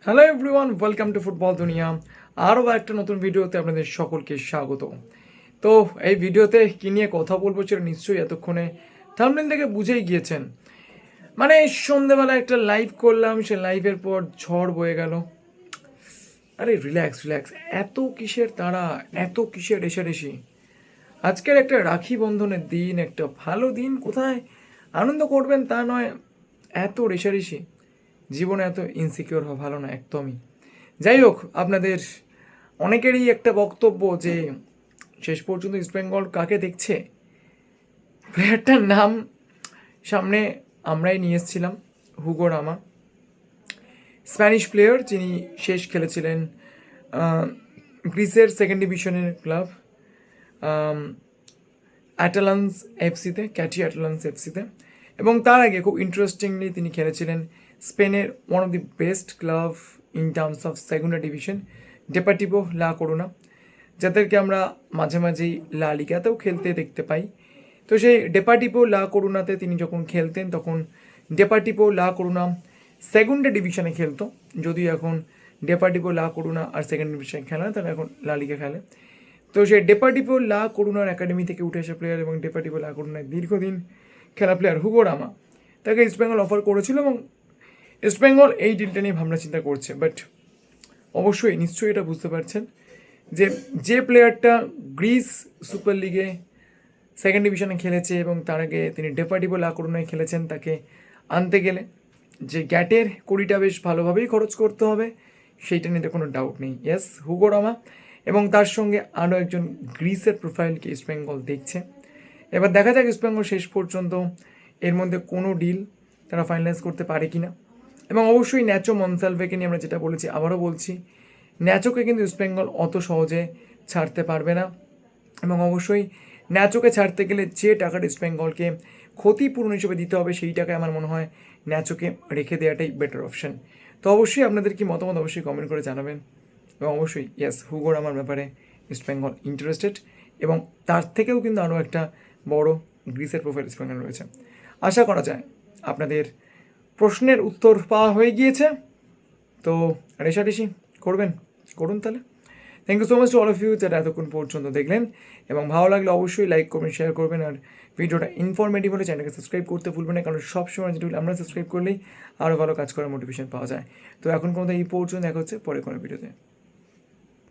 Hello everyone, welcome to football দুনিয়া। আরও একটা নতুন ভিডিওতে আপনাদের সকলকে স্বাগত। তো এই ভিডিওতে কী নিয়ে কথা বলবো সেটা নিশ্চয়ই এতক্ষণে থাম্বনেল থেকে বুঝেই গিয়েছেন। মানে সন্ধেবেলা একটা লাইভ করলাম, সে লাইভের পর ঝড় বয়ে গেল। আরে রিল্যাক্স রিল্যাক্স, এত কিসের তাড়া, এত কিসের রেশারেশি? আজকের একটা রাখি বন্ধনের দিন, একটা ভালো দিন, কোথায় আনন্দ করবেন তা নয়, এত রেশারেশি। জীবনে এত ইনসিকিওর হওয়া ভালো না একদমই। যাই হোক, আপনাদের অনেকেরই একটা বক্তব্য যে শেষ পর্যন্ত ইস্টবেঙ্গল কাকে দেখছে, প্লেয়ারটার নাম সামনে আমরাই নিয়ে এসেছিলাম, হুগো রামা, স্প্যানিশ প্লেয়ার, যিনি শেষ খেলেছিলেন গ্রিসের সেকেন্ড ডিভিশনের ক্লাব অ্যাটালান্স এফসিতে, ক্যাটি অ্যাটালান্স এফসিতে, এবং তার আগে খুব ইন্টারেস্টিংলি তিনি খেলেছিলেন স্পেনের one of the best club in terms of second division, Deportivo La Coruna, যাদেরকে আমরা মাঝে মাঝেই লা লিগাতেও খেলতে দেখতে পাই। তো সেই ডেপার্টিভো লা করুনাতে তিনি যখন খেলতেন তখন ডেপার্টিভো লা করুনা সেকেন্ড ডিভিশনে খেলতো, যদিও এখন ডেপার্টিভো লা করুনা আর সেকেন্ড ডিভিশনে খেলে না, তারা এখন লা লিগা খেলে। তো সেই ডেপার্টিভো লা করুনার একাডেমি থেকে উঠে আসা প্লেয়ার এবং ডেপার্টিভো লা করুনায় দীর্ঘদিন খেলা প্লেয়ার হুগো রামা, তাকে ইস্টবেঙ্গল অফার করেছিল এবং ইস্টবেঙ্গল এই ডিলটা নিয়ে ভাবনা চিন্তা করছে। বাট অবশ্যই নিশ্চয়ই এটা বুঝতে পারছেন যে যে প্লেয়ারটা গ্রিস সুপার লিগে সেকেন্ড ডিভিশনে খেলেছে এবং তার আগে তিনি ডেপার্টিভো লা করুনায় খেলেছেন, তাকে আনতে গেলে যে গ্যাটের কুড়িটা বেশ ভালোভাবেই খরচ করতে হবে, সেইটা নিয়ে কোনো ডাউট নেই। ইয়েস, হুগো রামা এবং তার সঙ্গে আরও একজন গ্রিসের প্রোফাইলকে ইস্টবেঙ্গল দেখছে। এবার দেখা যাক ইস্টবেঙ্গল শেষ পর্যন্ত এর মধ্যে কোনো ডিল তারা ফাইনালাইজ করতে পারে কি না। এবং অবশ্যই ন্যাচো মনসালভেকে নিয়ে আমরা যেটা বলেছি, আবারও বলছি, ন্যাচোকে কিন্তু ইস্টবেঙ্গল অত সহজে ছাড়তে পারবে না। এবং অবশ্যই ন্যাচোকে ছাড়তে গেলে যে টাকাটা ইস্টবেঙ্গলকে ক্ষতিপূরণ হিসেবে দিতে হবে, সেই টাকায় আমার মনে হয় ন্যাচোকে রেখে দেওয়াটাই বেটার অপশন। তো অবশ্যই আপনাদের কি মতামত অবশ্যই কমেন্ট করে জানাবেন। এবং অবশ্যই ইয়েস, হুগোর আমার ব্যাপারে ইস্টবেঙ্গল ইন্টারেস্টেড, এবং তার থেকেও কিন্তু আরও একটা বড় গ্রিসের প্রোফাইল ইস্টবেঙ্গল রয়েছে। আশা করা যায় আপনাদের প্রশ্নের উত্তর পাওয়া হয়ে গিয়েছে। তো রেশারেশি করুন তাহলে। Thank you so much to all of you যারা এতক্ষণ পর্যন্ত দেখলেন, এবং ভালো লাগলে অবশ্যই লাইক করবেন, শেয়ার করবেন, আর ভিডিওটা ইনফরমেটিভ হলে চ্যানেলকে সাবস্ক্রাইব করতে ভুলবেন না, কারণ সবসময় যেটা আমরা সাবস্ক্রাইব করলেই আরও ভালো কাজ করার মোটিভেশন পাওয়া যায়। তো এখন কোনো এই পর্যন্ত দেখা হচ্ছে পরে কোনো ভিডিওতে।